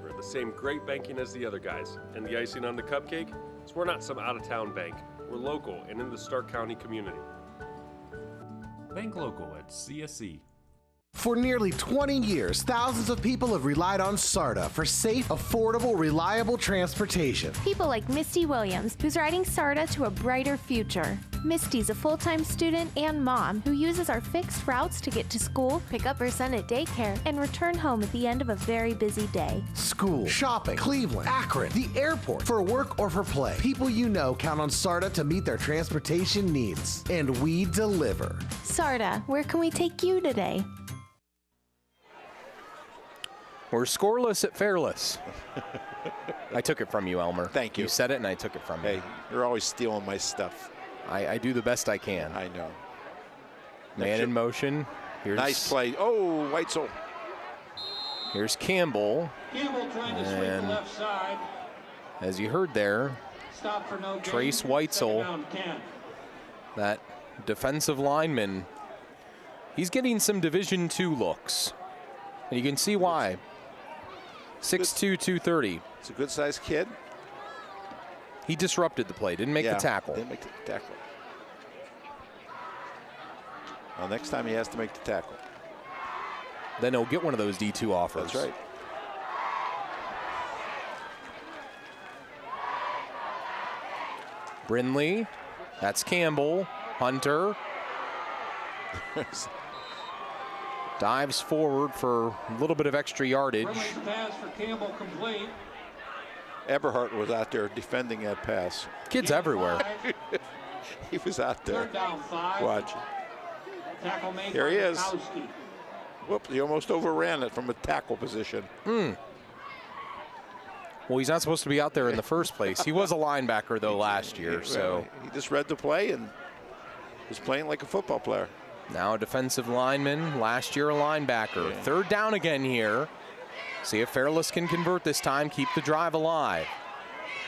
We're the same great banking as the other guys. And the icing on the cupcake is we're not some out-of-town bank. We're local and in the Stark County community. Bank local at CSC. For nearly 20 years, thousands of people have relied on SARTA for safe, affordable, reliable transportation. People like Misty Williams, who's riding SARTA to a brighter future. Misty's a full-time student and mom who uses our fixed routes to get to school, pick up her son at daycare, and return home at the end of a very busy day. School, shopping, Cleveland, Akron, the airport, for work or for play. People you know count on SARTA to meet their transportation needs. And we deliver. SARTA, where can we take you today? We're scoreless at Fairless. I took it from you, Elmer. Thank you. You said it and I took it from you. Hey, you're always stealing my stuff. I do the best I can. I know. Man in motion. Here's, nice play. Oh, Weitzel. Here's Campbell. Campbell trying to sweep the left side. As you heard there, Stop for no Trace gain. Weitzel, that defensive lineman, he's getting some Division II looks. And you can see why. 6'2", 230. It's a good-sized kid. He disrupted the play, didn't make the tackle. Didn't make the tackle. Well, next time he has to make the tackle. Then he'll get one of those D2 offers. That's right. Brindley, that's Campbell. Hunter. Dives forward for a little bit of extra yardage. Pass for Campbell complete. Eberhardt was out there defending that pass. Kids everywhere. He was out there. Third down 5. Watch. Tackle made Here he is. Mikowski. Whoops, he almost overran it from a tackle position. Well, he's not supposed to be out there in the first place. He was a linebacker, though, last year. So he just read the play and was playing like a football player. Now a defensive lineman, last year a linebacker. Yeah. Third down again here. See if Fairless can convert this time, keep the drive alive.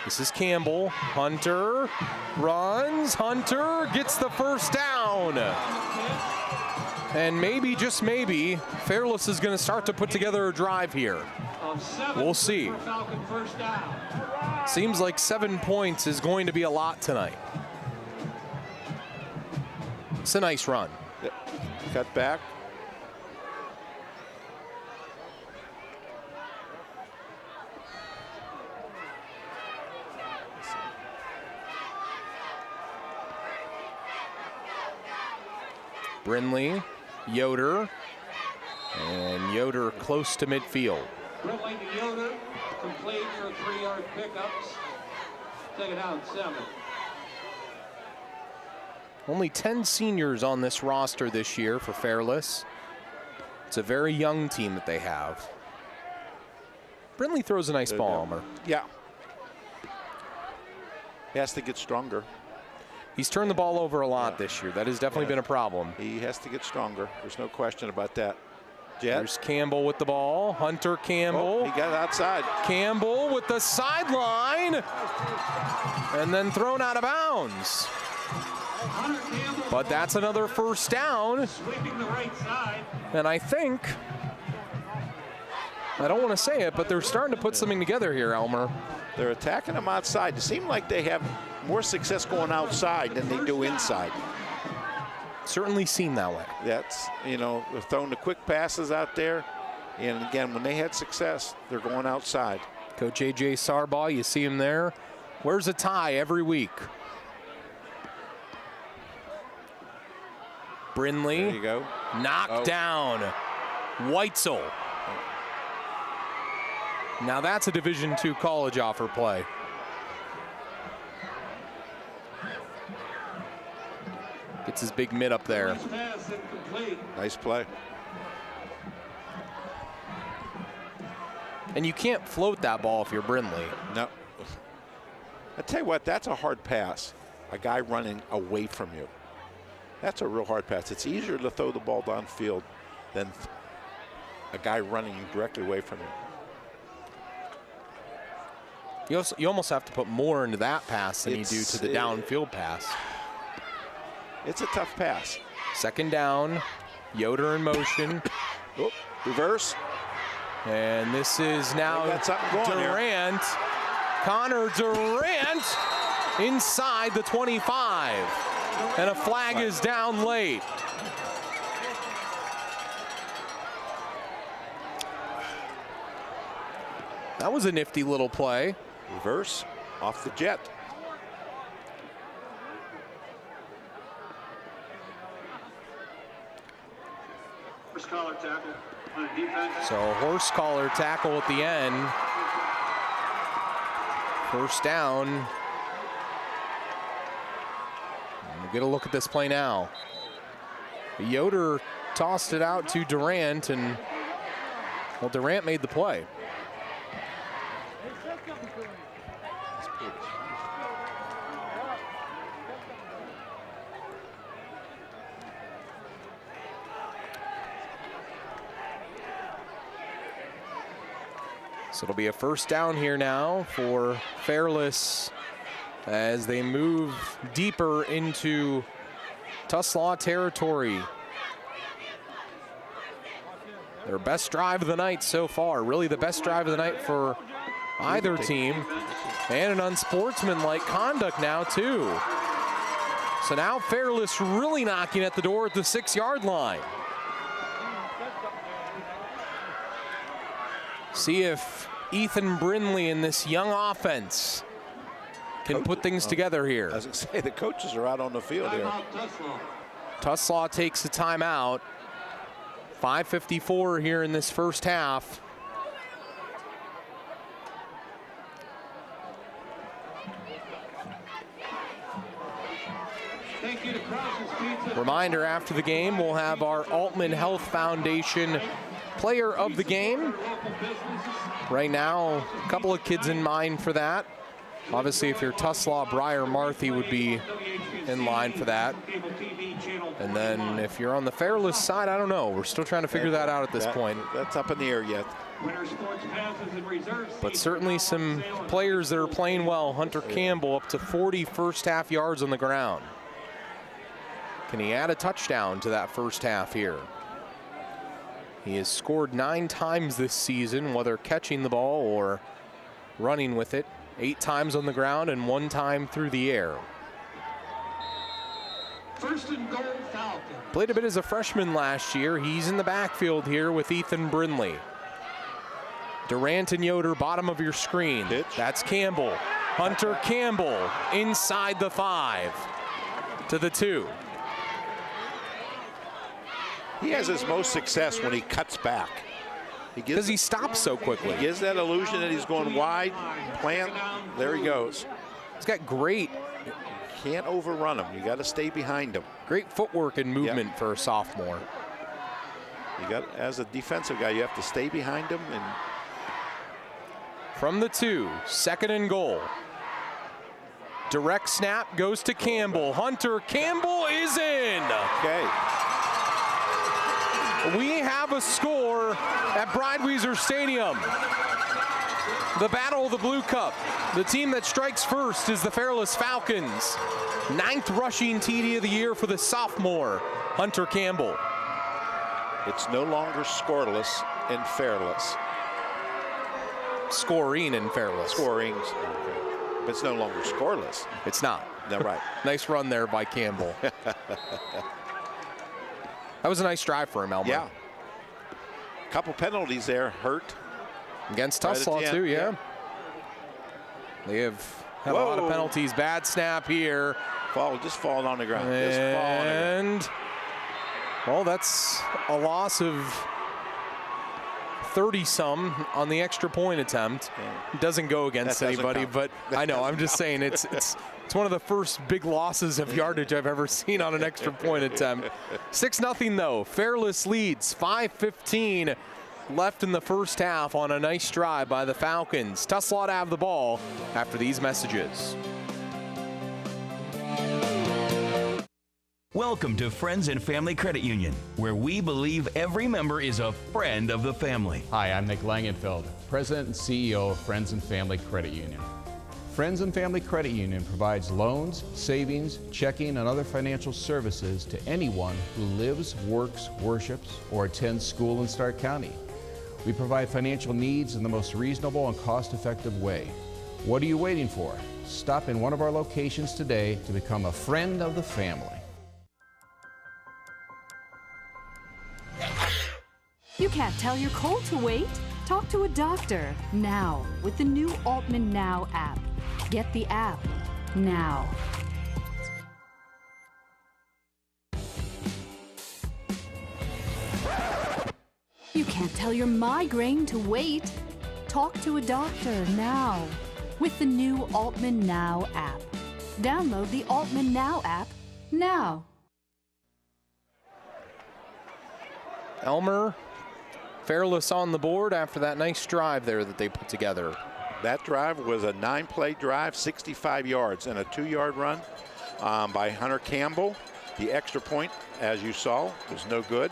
This is Campbell. Hunter runs. Hunter gets the first down. And maybe, just maybe, Fairless is going to start to put together a drive here. We'll see. Seems like 7 points is going to be a lot tonight. It's a nice run. Cut back. Brindley, Yoder, and Yoder close to midfield. Brindley to Yoder, complete for 3-yard pickups. Take it down 7. Only 10 seniors on this roster this year for Fairless. It's a very young team that they have. Brindley throws a nice ball, Elmer. Yeah. He has to get stronger. He's turned the ball over a lot this year. That has definitely been a problem. He has to get stronger. There's no question about that. Jet. There's Campbell with the ball. Hunter Campbell. Oh, he got outside. Campbell with the sideline. And then thrown out of bounds. But that's another first down. Sweeping the right side. And I think, I don't want to say it, but they're starting to put something together here, Elmer. They're attacking them outside. It seems like they have more success going outside than they do inside. Certainly seem that way. That's, they're throwing the quick passes out there. And again, when they had success, they're going outside. Coach A.J. Sarbaugh, you see him there. Wears a tie every week. Brindley. There you go. Knocked down. Weitzel. Now that's a Division II college offer play. Gets his big mid up there. Nice play. And you can't float that ball if you're Brindley. No. I tell you what, that's a hard pass. A guy running away from you. That's a real hard pass. It's easier to throw the ball downfield than a guy running directly away from you. You almost have to put more into that pass than you do to the downfield pass. It's a tough pass. Second down, Yoder in motion. Oh, reverse. And this is now Durant. Connor Durant inside the 25. And a flag is down late. That was a nifty little play. Reverse off the jet. Horse collar tackle on a defense. So a horse collar tackle at the end. First down. We'll get a look at this play now. Yoder tossed it out to Durant, and well, Durant made the play. So it'll be a first down here now for Fairless as they move deeper into Tuslaw territory. Their best drive of the night so far, really the best drive of the night for either team, and an unsportsmanlike conduct now too. So now Fairless really knocking at the door at the 6-yard line. See if Ethan Brindley and this young offense can put things together here. I was going to say, the coaches are out on the field here. Tuslaw takes the timeout. 5:54 here in this first half. Reminder, after the game, we'll have our Altman Health Foundation Player of the Game. Right now, a couple of kids in mind for that. Obviously, if you're Tuslaw, Briar Marthy would be in line for that. And then if you're on the Fairless side, I don't know. We're still trying to figure that out at this point. That's up in the air yet. But certainly some players that are playing well. Hunter Campbell up to 40 first half yards on the ground. Can he add a touchdown to that first half here? He has scored 9 times this season, whether catching the ball or running with it. 8 times on the ground and 1 time through the air. First and goal, Falcon. Played a bit as a freshman last year. He's in the backfield here with Ethan Brindley. Durant and Yoder, bottom of your screen. Pitch. That's Campbell. Hunter Campbell inside the 5 to the 2. He has his most success when he cuts back. Because he stops so quickly. He gives that illusion that he's going wide, plant, there he goes. He's got great, can't overrun him. You got to stay behind him. great footwork and movement for a sophomore. You got, as a defensive guy, you have to stay behind him. And from the 2, 2nd and goal. Direct snap goes to Campbell. Hunter Campbell is in. okay. We have a score at Breitwieser Stadium. The Battle of the Blue Cup. The team that strikes first is the Fairless Falcons. 9th rushing TD of the year for the sophomore, Hunter Campbell. It's no longer scoreless in Fairless. Scoring in Fairless. Scoring, but it's no longer scoreless. It's not. No, right. Nice run there by Campbell. That was a nice drive for him, Elmer. Yeah. Couple penalties there, hurt. Against Right Tuslaw, at the too, end, yeah. They have had a lot of penalties. Bad snap here. Just falling on the ground. Just falling on the ground. And, well, that's a loss of 30-some on the extra point attempt. Yeah. Doesn't go against anybody, count. but I know, I'm just saying it's one of the first big losses of yardage I've ever seen on an extra point attempt. 6-0 though. Fairless leads. 5:15 left in the first half on a nice drive by the Falcons. Tuslaw to have the ball after these messages. Welcome to Friends and Family Credit Union, where we believe every member is a friend of the family. Hi, I'm Nick Langenfeld, President and CEO of Friends and Family Credit Union. Friends and Family Credit Union provides loans, savings, checking, and other financial services to anyone who lives, works, worships, or attends school in Stark County. We provide financial needs in the most reasonable and cost-effective way. What are you waiting for? Stop in one of our locations today to become a friend of the family. You can't tell your cold to wait? Talk to a doctor now with the new Altman Now app. Get the app now. You can't tell your migraine to wait. Talk to a doctor now with the new Altman Now app. Download the Altman Now app now. Elmer, Fairless on the board after that nice drive there that they put together. That drive was a 9-play drive, 65 yards, and a 2-yard run by Hunter Campbell. The extra point, as you saw, was no good.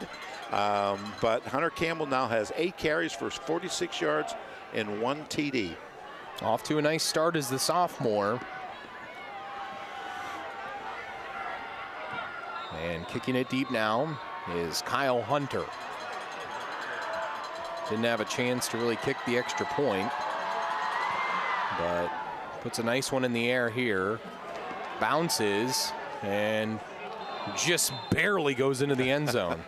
But Hunter Campbell now has 8 carries for 46 yards and 1 TD. Off to a nice start as the sophomore. And kicking it deep now is Kyle Hunter. Didn't have a chance to really kick the extra point, but puts a nice one in the air here. Bounces and just barely goes into the end zone.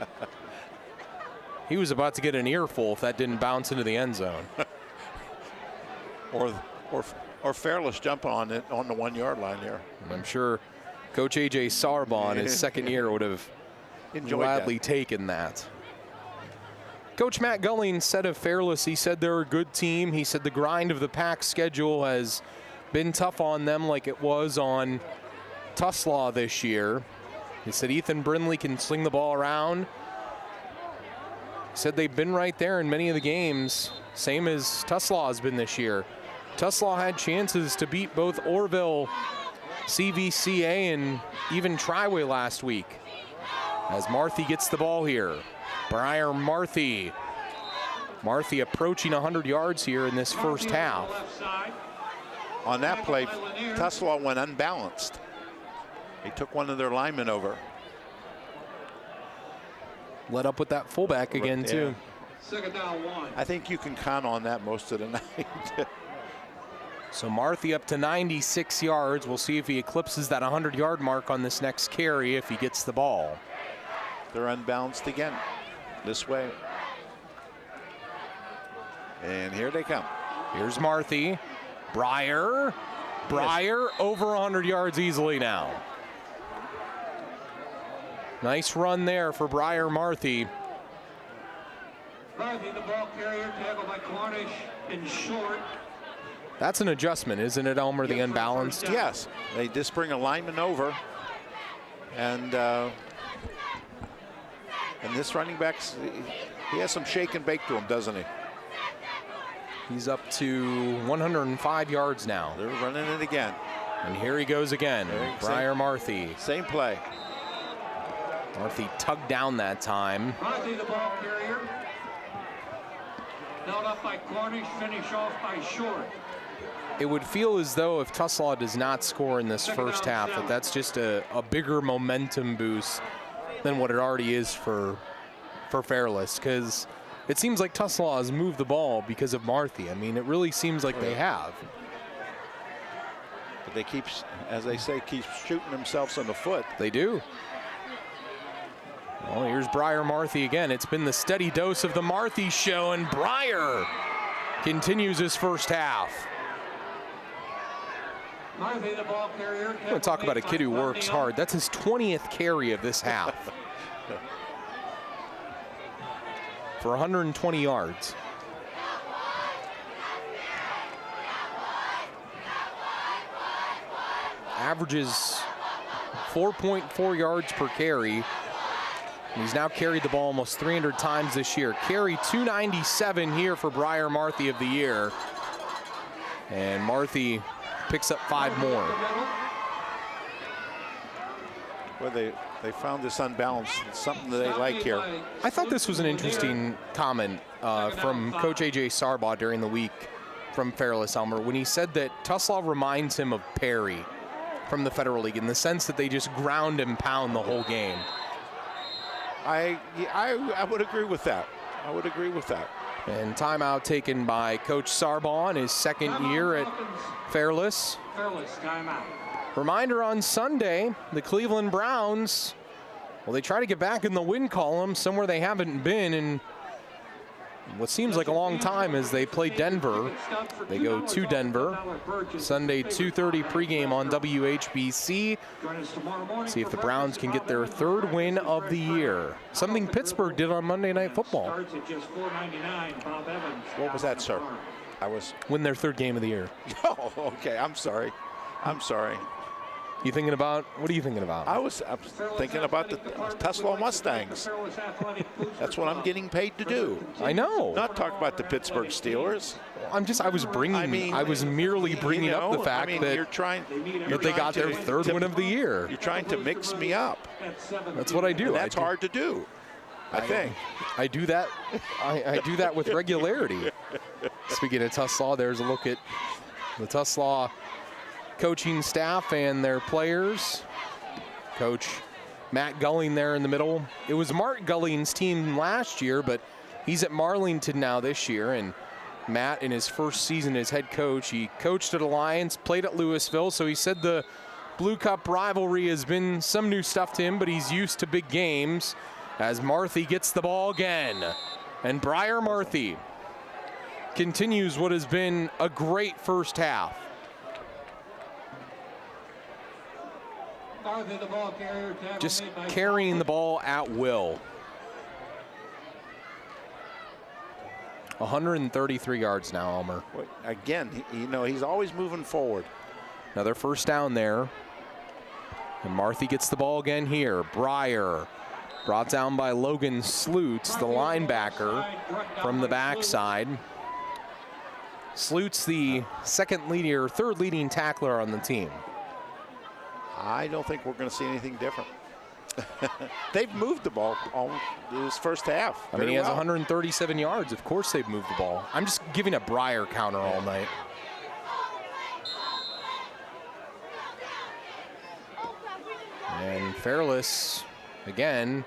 He was about to get an earful if that didn't bounce into the end zone. or Fairless jumping on it on the 1-yard line here. And I'm sure Coach A.J. Sarbon, his second year, would have gladly taken that. Coach Matt Gulling said of Fairless, he said they're a good team. He said the grind of the pack schedule has been tough on them like it was on Tuslaw this year. He said Ethan Brindley can sling the ball around. He said they've been right there in many of the games, same as Tuslaw has been this year. Tuslaw had chances to beat both Orville, CVCA, and even Triway last week. As Marthy gets the ball here. Briar Marthy. Marthy approaching 100 yards here in this first half. On that play, Tuslaw went unbalanced. He took one of their linemen over. Let up with that fullback again, too. Second down, 1. I think you can count on that most of the night. So Marthy up to 96 yards. We'll see if he eclipses that 100-yard mark on this next carry if he gets the ball. They're unbalanced again. This way. And here they come. Here's Marthy. Briar over 100 yards easily now. Nice run there for Briar Marthy. Marthy, the ball carrier, tackled by Cornish in short. That's an adjustment, isn't it, Elmer, the unbalanced? Yes. They just bring a lineman over. And this running back, he has some shake and bake to him, doesn't he? He's up to 105 yards now. They're running it again. And here he goes again, Briar Marthy. Same play. Marthy tugged down that time. Marthy, the ball carrier. Held up by Cornish, finish off by Short. It would feel as though if Tuslaw does not score in this first half, that's just a bigger momentum boost than what it already is for Fairless, because it seems like Tuslaw has moved the ball because of Marthy. I mean, it really seems like they have. But they keep, as they say, keep shooting themselves in the foot. They do. Well, here's Briar Marthy again. It's been the steady dose of the Marthy show, and Briar continues his first half. Marthy, the ball carrier. I'm going to talk about a kid who works hard. That's his 20th carry of this half. For 120 yards. Averages 4.4 yards per carry. He's now carried the ball almost 300 times this year. Carry 297 here for Briar Marthy of the year. And Marthy picks up 5 more. Well, they found this unbalanced, something that they like here. I thought this was an interesting comment from Coach A.J. Sarbaugh during the week from Fairless, Elmer, when he said that Tuslaw reminds him of Perry from the Federal League in the sense that they just ground and pound the whole game. I would agree with that. I would agree with that. And timeout taken by Coach Sarbaugh in his second year at Fairless. Fairless, timeout. Reminder on Sunday, the Cleveland Browns, well, they try to get back in the win column, somewhere they haven't been in what seems like a long time as they play Denver. They go to Denver. Sunday, 2:30 pregame on WHBC. See if the Browns can get their third win of the year. Something Pittsburgh did on Monday Night Football. What was that, sir? Win their third game of the year. Oh, okay. I'm sorry. You thinking about, what are you thinking about? I'm thinking about the Tuslaw Mustangs. That's what I'm getting paid to do. I know. Not talk about the Pittsburgh Steelers. I was merely bringing up the fact that they got their third win of the year. You're trying to mix me up. That's what I do. And that's hard to do, I think. I do that. I do that with regularity. Speaking of Tuslaw, there's a look at the Tuslaw coaching staff and their players. Coach Matt Gulling there in the middle. It was Mark Gulling's team last year, but he's at Marlington now this year. And Matt, in his first season as head coach, he coached at Alliance, played at Louisville, so he said the Blue Cup rivalry has been some new stuff to him, but he's used to big games. As Marthy gets the ball again. And Briar Marthy continues what has been a great first half. Just carrying the ball at will. 133 yards now, Elmer. Again, he's always moving forward. Another first down there. And Marthy gets the ball again here. Breyer brought down by Logan Slutes, the linebacker from the backside. Slutes, the third leading tackler on the team. I don't think we're going to see anything different. They've moved the ball all this first half. I mean, he has 137 yards. Of course they've moved the ball. I'm just giving a Breyer counter all night. And Fairless, again,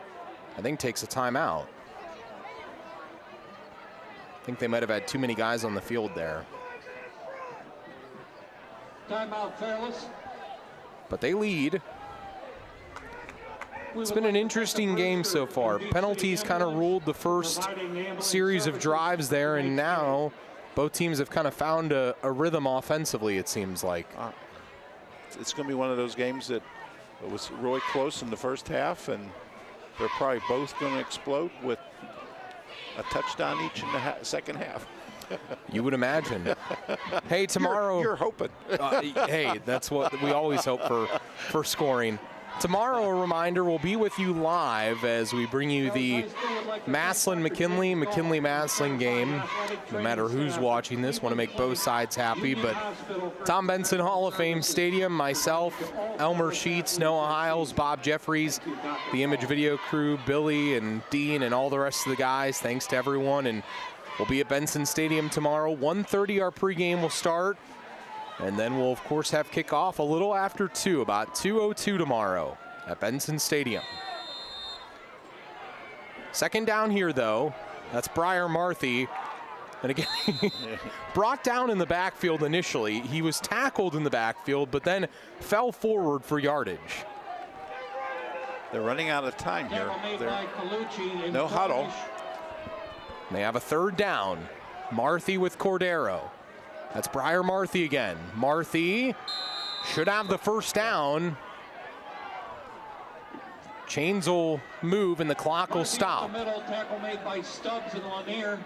I think takes a timeout. I think they might have had too many guys on the field there. Timeout, Fairless. But they lead. It's been an interesting game so far. Penalties kind of ruled the first series of drives there, and now both teams have kind of found a rhythm offensively, it seems like. It's going to be one of those games that was really close in the first half, and they're probably both going to explode with a touchdown each in the second half. You would imagine. Hey, tomorrow. You're hoping. Hey, that's what we always hope for scoring. Tomorrow, a reminder, we'll be with you live as we bring you the McKinley-Massillon game. No matter who's watching this, want to make both sides happy. But Tom Benson Hall of Fame Stadium, myself, Elmer Sheets, Noah Hiles, Bob Jeffries, the Image Video crew, Billy and Dean and all the rest of the guys. Thanks to everyone. And we'll be at Benson Stadium tomorrow. 1:30 our pregame will start. And then we'll, of course, have kickoff a little after 2, about 2:02 tomorrow at Benson Stadium. Second down here, though. That's Briar Marthy. And again, brought down in the backfield initially. He was tackled in the backfield, but then fell forward for yardage. They're running out of time here. No huddle. They have a third down. Marthy with Cordero. That's Briar Marthy again. Marthy should have the first down. Chains will move and the clock will stop. Tackle made by Stubbs and Lanier.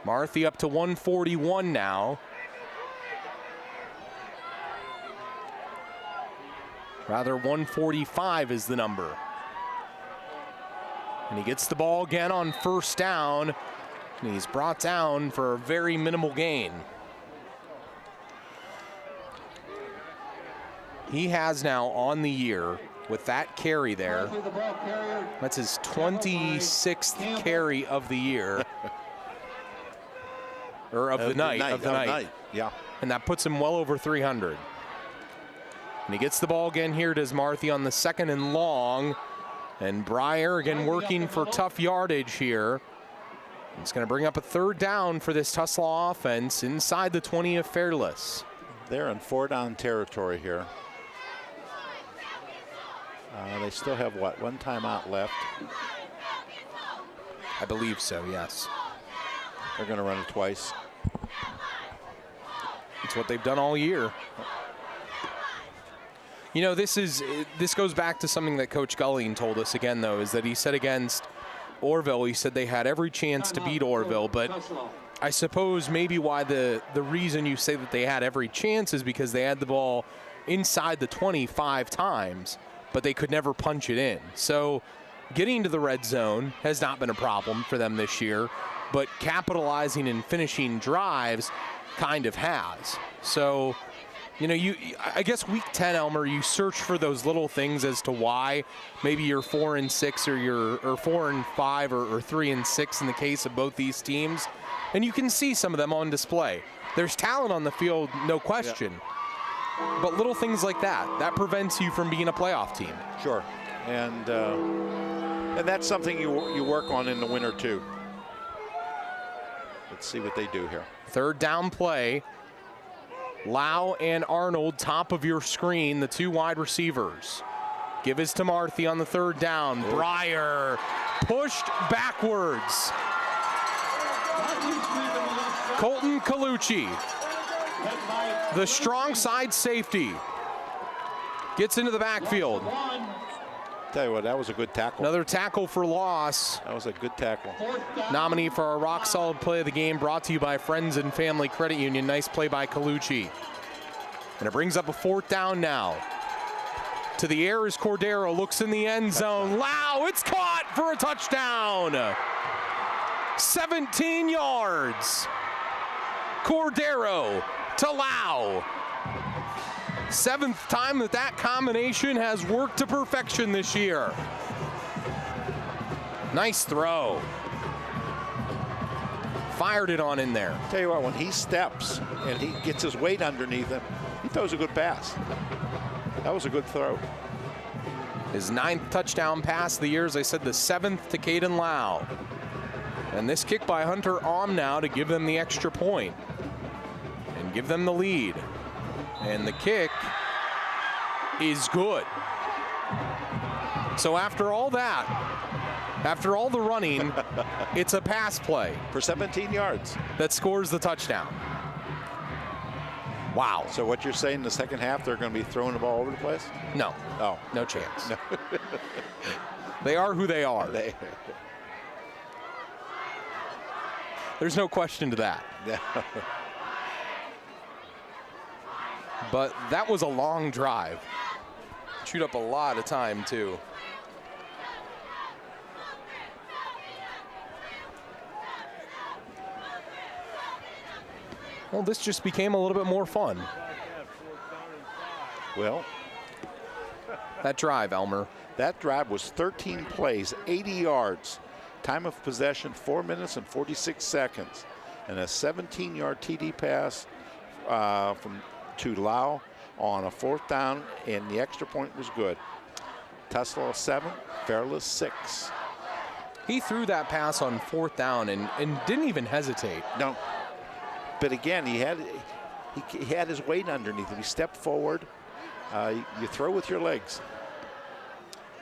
Marthy up to 141 now. Rather, 145 is the number. And he gets the ball again on first down. And he's brought down for a very minimal gain. He has now on the year, with that carry there, that's his 26th carry of the year. Or of the night. Yeah. And that puts him well over 300. And he gets the ball again here, does Marthy on the second and long. And Breyer again working for tough yardage here. It's going to bring up a 3rd down for this Tuslaw offense inside the 20 of Fairless. They're in 4-down territory here. They still have, what, 1 timeout left? I believe so, yes. They're going to run it twice. It's what they've done all year. You know, this goes back to something that Coach Gulling told us again, though, is that he said against Orville, he said they had every chance to beat Orville, but I suppose maybe why the reason you say that they had every chance is because they had the ball inside the 25 times, but they could never punch it in. So getting to the red zone has not been a problem for them this year, but capitalizing and finishing drives kind of has. So, you know, I guess week 10, Elmer, you search for those little things as to why maybe you're 4-6 or 4-5 or 3-6 in the case of both these teams, and you can see some of them on display. There's talent on the field, no question, but little things like that prevents you from being a playoff team. Sure, and that's something you work on in the winter too. Let's see what they do here. 3rd down play. Lau and Arnold, top of your screen, the 2 wide receivers. Give his to Marthy on the 3rd down. Breyer pushed backwards. Colton Colucci, the strong side safety, gets into the backfield. Tell you what, that was a good tackle. Another tackle for loss. That was a good tackle. Nominee for our rock solid play of the game, brought to you by Friends and Family Credit Union. Nice play by Colucci. And it brings up a 4th down now. To the air as Cordero looks in the end zone. Lau, it's caught for a touchdown. 17 yards. Cordero to Lau. 7th time that combination has worked to perfection this year. Nice throw. Fired it on in there. Tell you what, when he steps and he gets his weight underneath him, he throws a good pass. That was a good throw. His 9th touchdown pass of the year, as I said, the 7th to Caden Lau. And this kick by Hunter Aum now to give them the extra point and give them the lead. And the kick is good. So after all that, after all the running, it's a pass play. For 17 yards. That scores the touchdown. Wow. So what you're saying in the second half, they're going to be throwing the ball over the place? No. Oh. No chance. No. They are who they are. There's no question to that. But that was a long drive. Chewed up a lot of time, too. Well, this just became a little bit more fun. Well, that drive, Elmer. That drive was 13 plays, 80 yards. Time of possession, 4 minutes and 46 seconds. And a 17-yard TD pass to Lau on a 4th down, and the extra point was good. Tuslaw 7, Fairless 6. He threw that pass on 4th down and didn't even hesitate. No. But again, he had his weight underneath him. He stepped forward. You throw with your legs.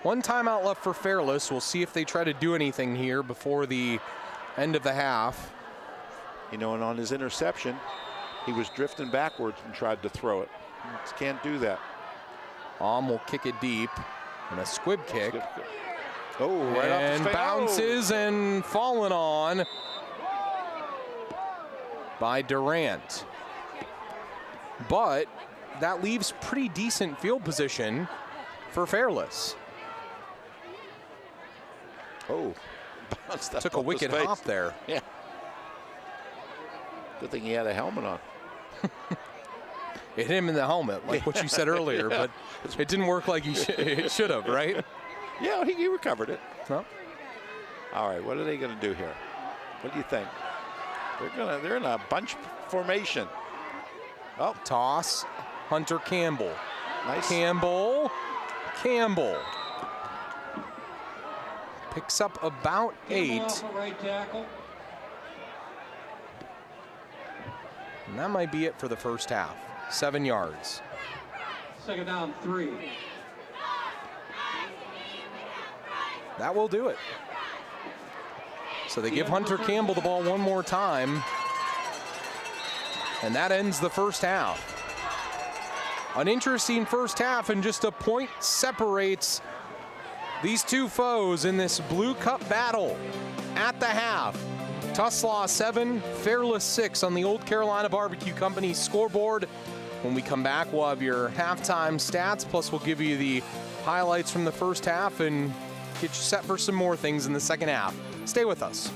1 timeout left for Fairless. We'll see if they try to do anything here before the end of the half. You know, and on his interception, he was drifting backwards and tried to throw it. Just can't do that. Aum will kick it deep. And a squib kick. Oh, right off his face. And bounces and fallen on by Durant. But that leaves pretty decent field position for Fairless. Oh, took a wicked hop there. Yeah. Good thing he had a helmet on. It hit him in the helmet, like what you said earlier, but it didn't work like it should have, right? Yeah, he recovered it. Huh? All right, what are they going to do here? What do you think? They're in a bunch formation. Oh, toss. Hunter Campbell. Nice. Campbell. Picks up about 8. Right tackle. And that might be it for the first half. 7 yards. Second down, 3. That will do it. So they give Hunter Campbell the ball one more time. And that ends the first half. An interesting first half, and just a point separates these two foes in this Blue Cup battle at the half. Tuslaw 7, Fairless 6 on the Old Carolina Barbecue Company scoreboard. When we come back, we'll have your halftime stats, plus we'll give you the highlights from the first half and get you set for some more things in the second half. Stay with us.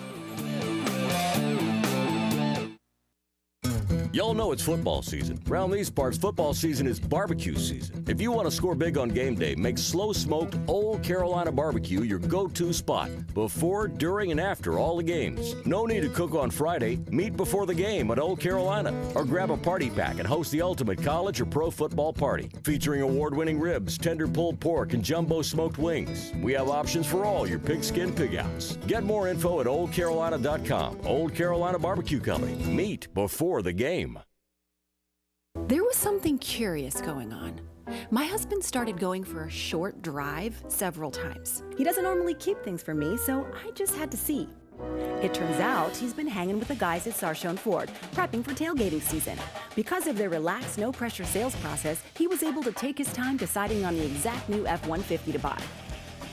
Y'all know it's football season. Around these parts, football season is barbecue season. If you want to score big on game day, make slow-smoked Old Carolina Barbecue your go-to spot before, during, and after all the games. No need to cook on Friday. Meet before the game at Old Carolina. Or grab a party pack and host the ultimate college or pro football party. Featuring award-winning ribs, tender pulled pork, and jumbo smoked wings. We have options for all your pigskin pig-outs. Get more info at oldcarolina.com. Old Carolina Barbecue Company. Meet before the game. There was something curious going on. My husband started going for a short drive several times. He doesn't normally keep things from me, so I just had to see. It turns out he's been hanging with the guys at Sarshone Ford, prepping for tailgating season. Because of their relaxed, no-pressure sales process, he was able to take his time deciding on the exact new F-150 to buy.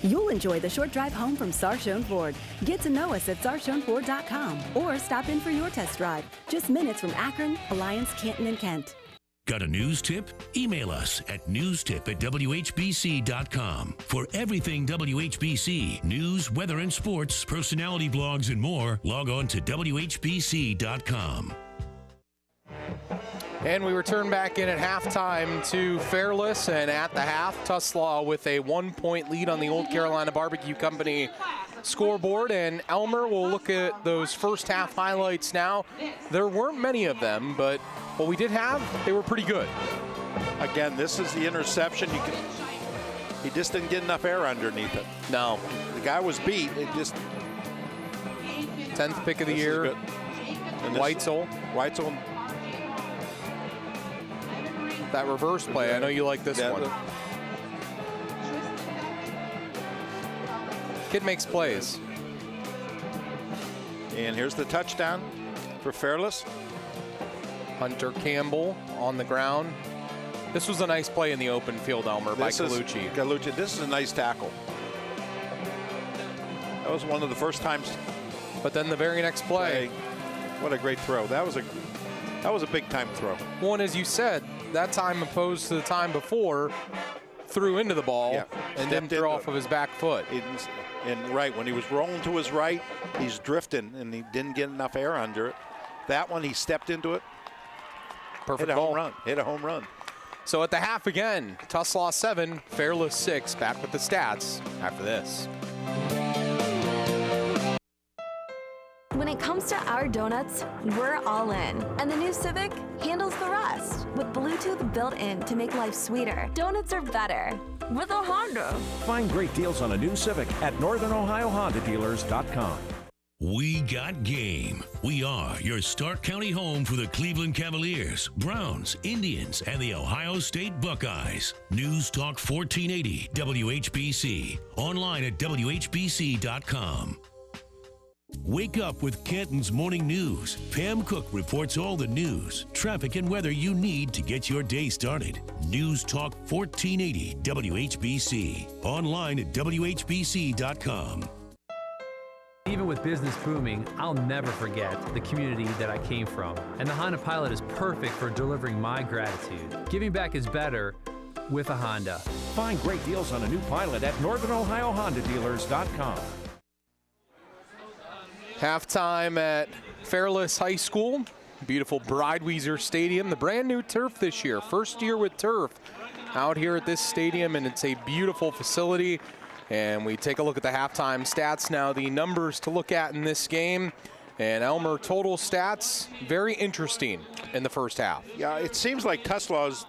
You'll enjoy the short drive home from Sarshone Ford. Get to know us at sarshoneford.com or stop in for your test drive. Just minutes from Akron, Alliance, Canton, and Kent. Got a news tip? Email us at newstip@whbc.com. For everything WHBC, news, weather, and sports, personality blogs, and more, log on to WHBC.com. And we return back in at halftime to Fairless, and at the half, Tuslaw with a 1-point lead on the Old Carolina Barbecue Company scoreboard. And Elmer will look at those first half highlights now. There weren't many of them, but what we did have, they were pretty good. Again, this is the interception. He just didn't get enough air underneath it. No. The guy was beat. It just 10th pick of the year. Weitzel. That reverse play, I know you like this one. Kid makes plays. And here's the touchdown for Fairless. Hunter Campbell on the ground. This was a nice play in the open field, Elmer, by Gallucci. This is a nice tackle. That was one of the first times. But then the very next play. What a great throw. That was a big time throw. One, as you said, that time opposed to the time before, threw into the ball and didn't throw off of his back foot. And right, when he was rolling to his right, he's drifting and he didn't get enough air under it. That one, he stepped into it. Perfect hit a ball. home run. Hit a home run. So at the half again, Tuslaw 7, Fairless 6. Back with the stats after this. When it comes to our donuts, we're all in. And the new Civic handles the rest. With Bluetooth built in to make life sweeter, donuts are better. With a Honda. Find great deals on a new Civic at northernohiohondadealers.com. We got game. We are your Stark County home for the Cleveland Cavaliers, Browns, Indians, and the Ohio State Buckeyes. News Talk 1480 WHBC. Online at WHBC.com. Wake up with Canton's Morning News. Pam Cook reports all the news, traffic, and weather you need to get your day started. News Talk 1480 WHBC. Online at WHBC.com. Even with business booming, I'll never forget the community that I came from. And the Honda Pilot is perfect for delivering my gratitude. Giving back is better with a Honda. Find great deals on a new Pilot at northernohiohondadealers.com. Halftime at Fairless High School. Beautiful Brideweiser Stadium. The brand new turf this year. First year with turf out here at this stadium, and it's a beautiful facility. And we take a look at the halftime stats now, the numbers to look at in this game. And Elmer, total stats, very interesting in the first half. Yeah, it seems like Tuslaw's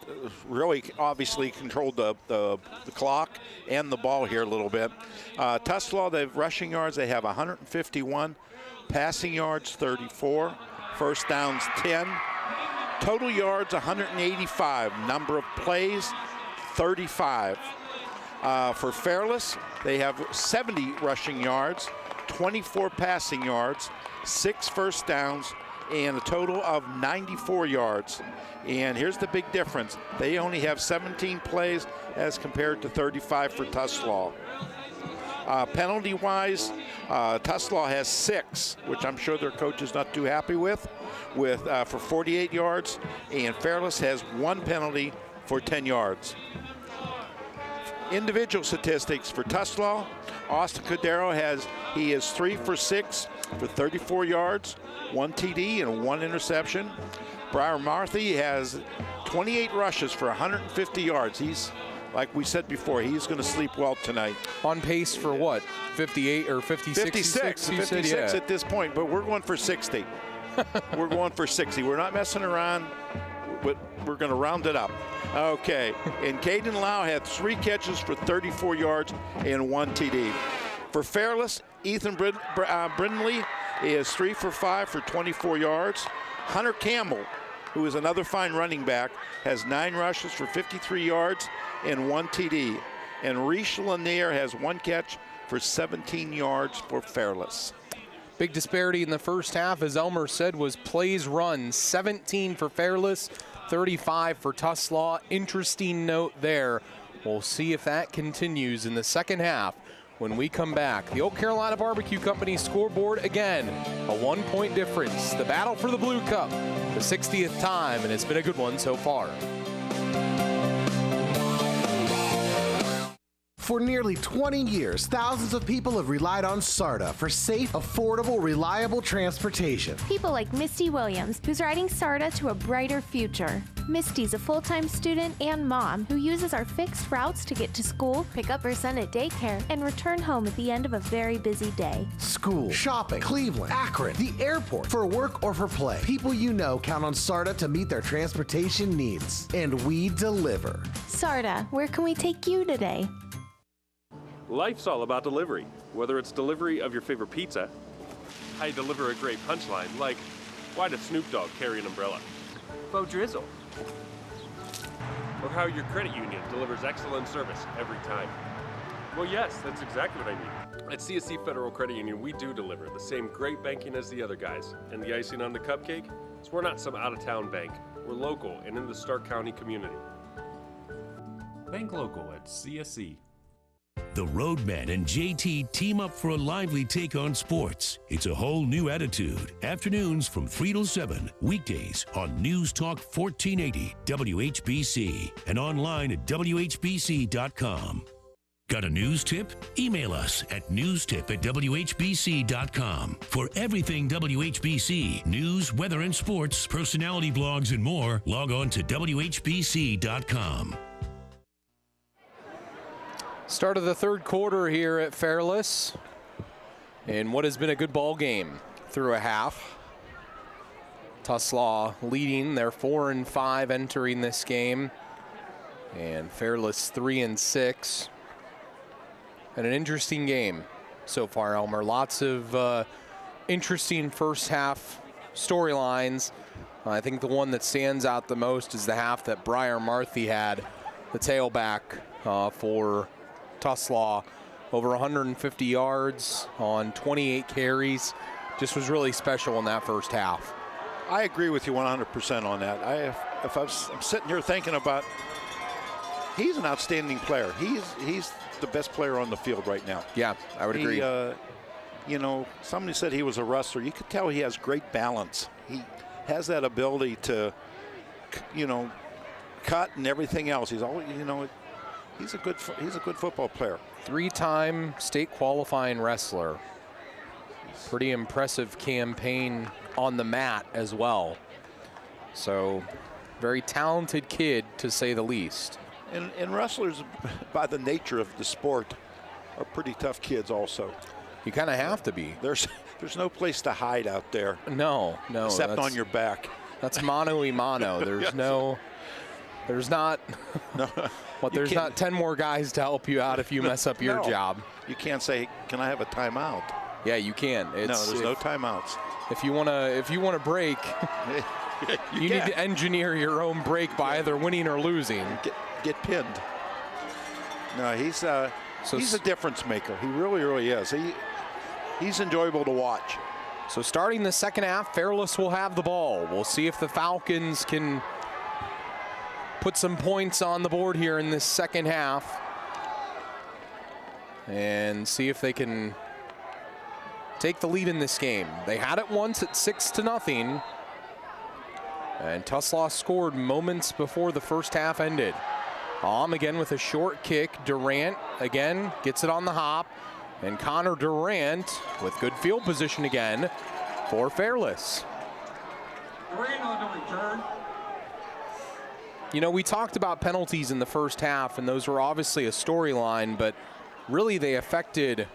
really obviously controlled the clock and the ball here a little bit. Tuslaw, they have rushing yards, they have 151. Passing yards, 34. First downs, 10. Total yards, 185. Number of plays, 35. For Fairless, they have 70 rushing yards, 24 passing yards, 6 first downs, and a total of 94 yards. And here's the big difference. They only have 17 plays as compared to 35 for Tuslaw. Penalty-wise, Tuslaw has 6, which I'm sure their coach is not too happy with for 48 yards, and Fairless has 1 penalty for 10 yards. Individual statistics for Tuslaw, Austin Cordero is 3 for 6 for 34 yards, 1 TD and 1 interception. Briar Marthy has 28 rushes for 150 yards. He's, like we said before, he's going to sleep well tonight. On pace for what? 58 or 56? 56 at this point, but we're going for 60. We're going for 60. We're not messing around. But we're going to round it up. Okay. And Caden Lau had 3 catches for 34 yards and 1 TD. For Fairless, Ethan Brindley is 3 for 5 for 24 yards. Hunter Campbell, who is another fine running back, has 9 rushes for 53 yards and 1 TD. And Reese Lanier has 1 catch for 17 yards for Fairless. Big disparity in the first half, as Elmer said, was plays run. 17 for Fairless, 35 for Tuslaw. Interesting note there. We'll see if that continues in the second half when we come back. The Old Carolina Barbecue Company scoreboard again, a 1-point difference. The battle for the Blue Cup, the 60th time, and it's been a good one so far. For nearly 20 years, thousands of people have relied on SARTA for safe, affordable, reliable transportation. People like Misty Williams, who's riding SARTA to a brighter future. Misty's a full-time student and mom who uses our fixed routes to get to school, pick up her son at daycare, and return home at the end of a very busy day. School, shopping, Cleveland, Akron, the airport, for work or for play. People you know count on SARTA to meet their transportation needs. And we deliver. SARTA, where can we take you today? Life's all about delivery. Whether it's delivery of your favorite pizza, how you deliver a great punchline, like, why does Snoop Dogg carry an umbrella? Faux drizzle. Or how your credit union delivers excellent service every time. Well, yes, that's exactly what I mean. At CSC Federal Credit Union, we do deliver the same great banking as the other guys. And the icing on the cupcake is we're not some out-of-town bank. We're local and in the Stark County community. Bank local at CSC. The Roadmen and JT team up for a lively take on sports. It's a whole new attitude. Afternoons from 3 till 7, weekdays on News Talk 1480 WHBC and online at WHBC.com. Got a news tip? Email us at newstip@WHBC.com. For everything WHBC, news, weather, and sports, personality blogs, and more, log on to WHBC.com. Start of the third quarter here at Fairless, in what has been a good ball game through a half. Tuslaw leading, they're 4-5 entering this game, and Fairless 3-6. And an interesting game so far, Elmer. Lots of interesting first half storylines. I think the one that stands out the most is the half that Briar Marthy had, the tailback for Tuslaw, over 150 yards on 28 carries. Just was really special in that first half. I agree with you 100% on that. I'm sitting here thinking about, he's an outstanding player. He's the best player on the field right now. Yeah, I would agree. You know, somebody said he was a wrestler. You could tell he has great balance. He has that ability to, you know, cut and everything else. He's always, you know, he's a good football player. 3-time state qualifying wrestler. Pretty impressive campaign on the mat as well. So, very talented kid, to say the least. And wrestlers, by the nature of the sport, are pretty tough kids also. You kind of have to be. There's no place to hide out there. No. Except on your back. That's mano y mano. There's Yes. There's not. No. But there's not 10 more guys to help you out if you mess up your job. You can't say, "Can I have a timeout?" Yeah, you can. No, there's no timeouts. If you wanna break, You need to engineer your own break by either winning or losing. Get pinned. No, he's a difference maker. He really, really is. He's enjoyable to watch. So starting the second half, Fairless will have the ball. We'll see if the Falcons can put some points on the board here in this second half and see if they can take the lead in this game. They had it once at 6-0, and Tuslaw scored moments before the first half ended. Again with a short kick. Durant again gets it on the hop, and Connor Durant with good field position again for Fairless. Durant on the return. You know, we talked about penalties in the first half, and those were obviously a storyline, but really they affected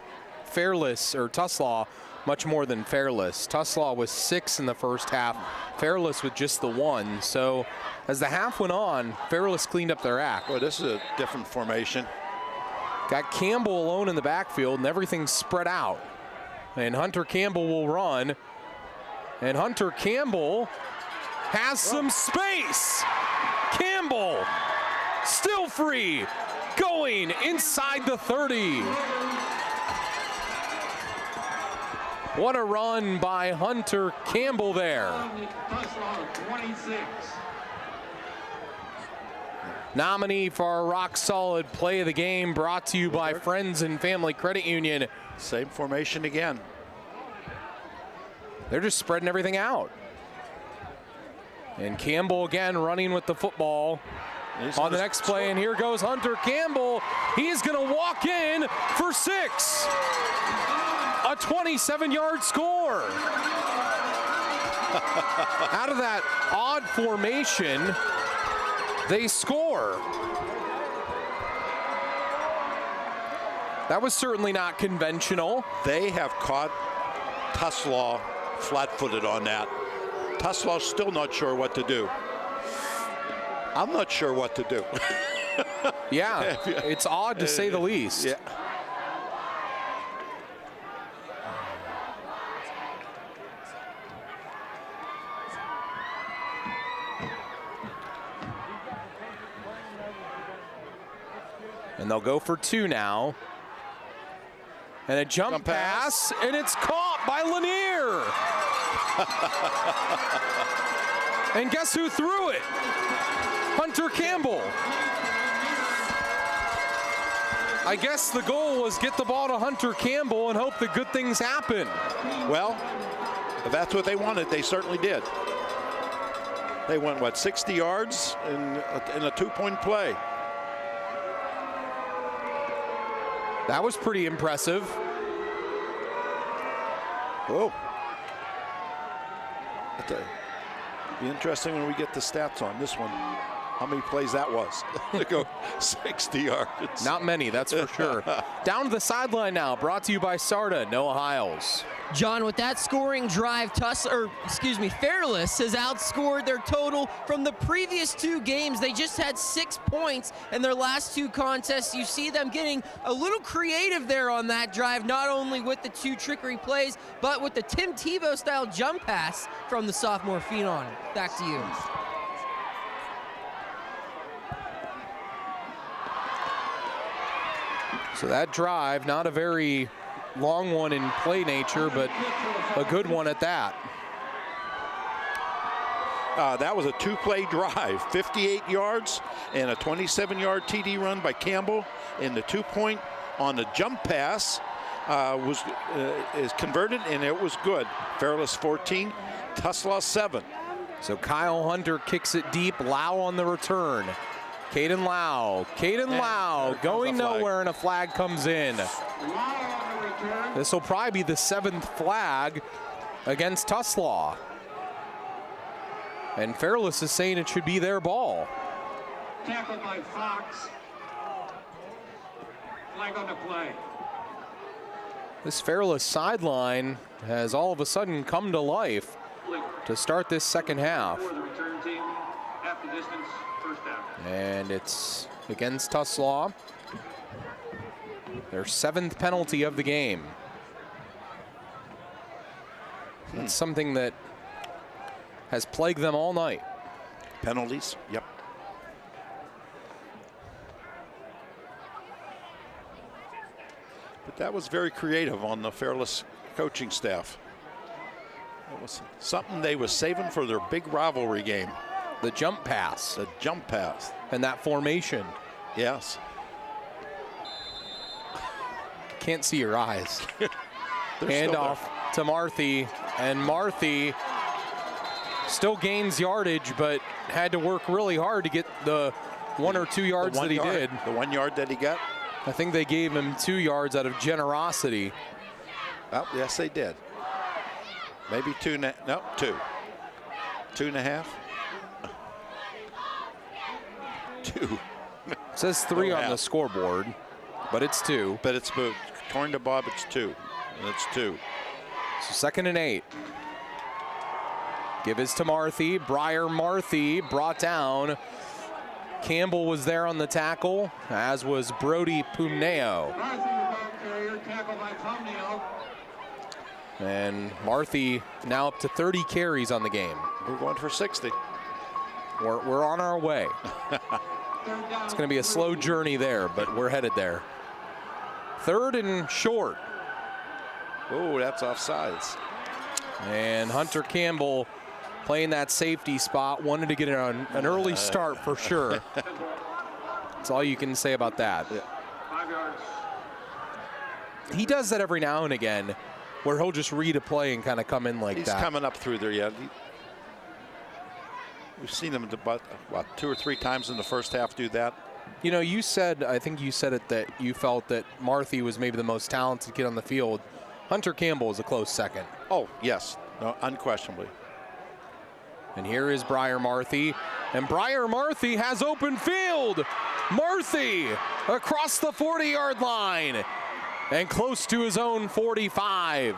Fairless, or Tuslaw, much more than Fairless. Tuslaw was 6 in the first half, Fairless with just the 1. So as the half went on, Fairless cleaned up their act. Well, this is a different formation. Got Campbell alone in the backfield, and everything's spread out. And Hunter Campbell will run. And Hunter Campbell has some space. Campbell still free, going inside the 30. What a run by Hunter Campbell there. Nominee for our rock solid play of the game, brought to you by Friends and Family Credit Union. Same formation again. They're just spreading everything out. And Campbell again running with the football on the next play, and here goes Hunter Campbell. He's gonna walk in for 6. A 27-yard score. Out of that odd formation, they score. That was certainly not conventional. They have caught Tuslaw flat-footed on that. Tuslaw's still not sure what to do. I'm not sure what to do. Yeah, it's odd to say the least. Yeah. And they'll go for 2 now. And a jump pass, and it's caught by Lanier. And guess who threw it? Hunter Campbell. I guess the goal was get the ball to Hunter Campbell and hope that good things happen. Well, if that's what they wanted, they certainly did. They went, what, 60 yards in a 2-point play. That was pretty impressive. Whoa. Be interesting when we get the stats on this one. How many plays that was to go 60 yards? Not many, that's for sure. Down to the sideline now, brought to you by Sarda, Noah Hiles. John, with that scoring drive, Fairless has outscored their total from the previous 2 games. They just had 6 points in their last 2 contests. You see them getting a little creative there on that drive, not only with the 2 trickery plays, but with the Tim Tebow-style jump pass from the sophomore phenom. Back to you. So that drive, not a very long one in play nature, but a good one at that. That was a 2-play drive, 58 yards and a 27-yard TD run by Campbell. And the 2-point on the jump pass is converted, and it was good. Fairless 14, Tuslaw 7. So Kyle Hunter kicks it deep. Lau on the return. Caden Lau going nowhere, and a flag comes in. This will probably be the 7th flag against Tuslaw. And Fairless is saying it should be their ball. Tackled by Fox. Flag on the play. This Fairless sideline has all of a sudden come to life to start this second half. For the return team, half the distance, first down. And it's against Tuslaw. Their 7th penalty of the game. That's something that has plagued them all night. Penalties, yep. But that was very creative on the Fairless coaching staff. It was something they was saving for their big rivalry game. The jump pass. The jump pass. And that formation. Yes. Can't see your eyes. Hand off to Marthy, and Marthy still gains yardage, but had to work really hard to get the 1 or 2 yards that he did. The 1 yard that he got? I think they gave him 2 yards out of generosity. Oh, yes, they did. Maybe 2 and a, no, 2. 2.5. 2. It says 3 on the scoreboard, but it's 2. But it's moved. According to Bob, it's 2. And it's 2. So 2nd and 8. Give is to Marthy. Briar Marthy brought down. Campbell was there on the tackle, as was Brody Pumneo. And Marthy now up to 30 carries on the game. We're going for 60. We're on our way. It's going to be a slow journey there, but we're headed there. 3rd and short. Oh, that's offsides. And Hunter Campbell playing that safety spot, wanted to get an early start for sure. That's all you can say about that. Yeah. 5 yards. He does that every now and again, where he'll just read a play and kind of come in like He's that. He's coming up through there yet. We've seen him about, what, 2 or 3 times in the first half do that. You know, you said, I think you said it, that you felt that Marthy was maybe the most talented kid on the field. Hunter Campbell is a close second. Oh, yes, no, unquestionably. And here is Briar Marthy, and Briar Marthy has open field. Marthy across the 40-yard line and close to his own 45.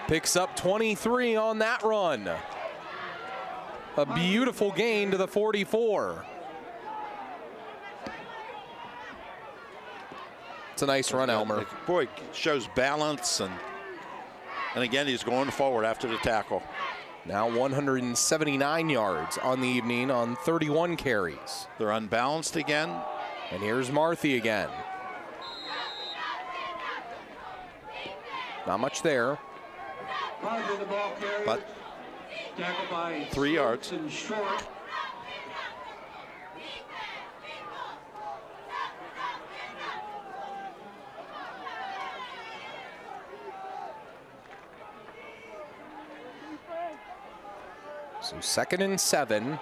Picks up 23 on that run. A beautiful gain to the 44. It's a nice run, Elmer. Boy, shows balance, and again, he's going forward after the tackle. Now 179 yards on the evening on 31 carries. They're unbalanced again. And here's Marthy again. Not much there. But 3 yards. So 2nd and 7.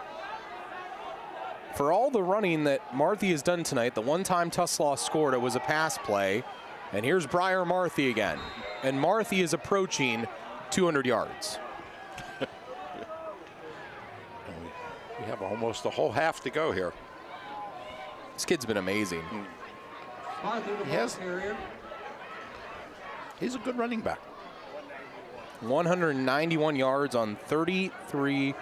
For all the running that Marthy has done tonight, the one time Tuslaw scored, it was a pass play. And here's Briar Marthy again. And Marthy is approaching 200 yards. We have almost a whole half to go here. This kid's been amazing. He's a good running back. 191 yards on 33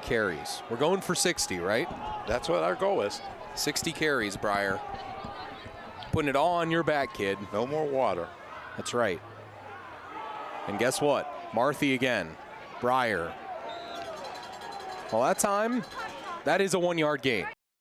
carries. We're going for 60, right? That's what our goal is. 60 carries, Briar. Putting it all on your back, kid. No more water. That's right. And guess what? Marthy again. Briar. Well, that time, that is a 1 yard gain.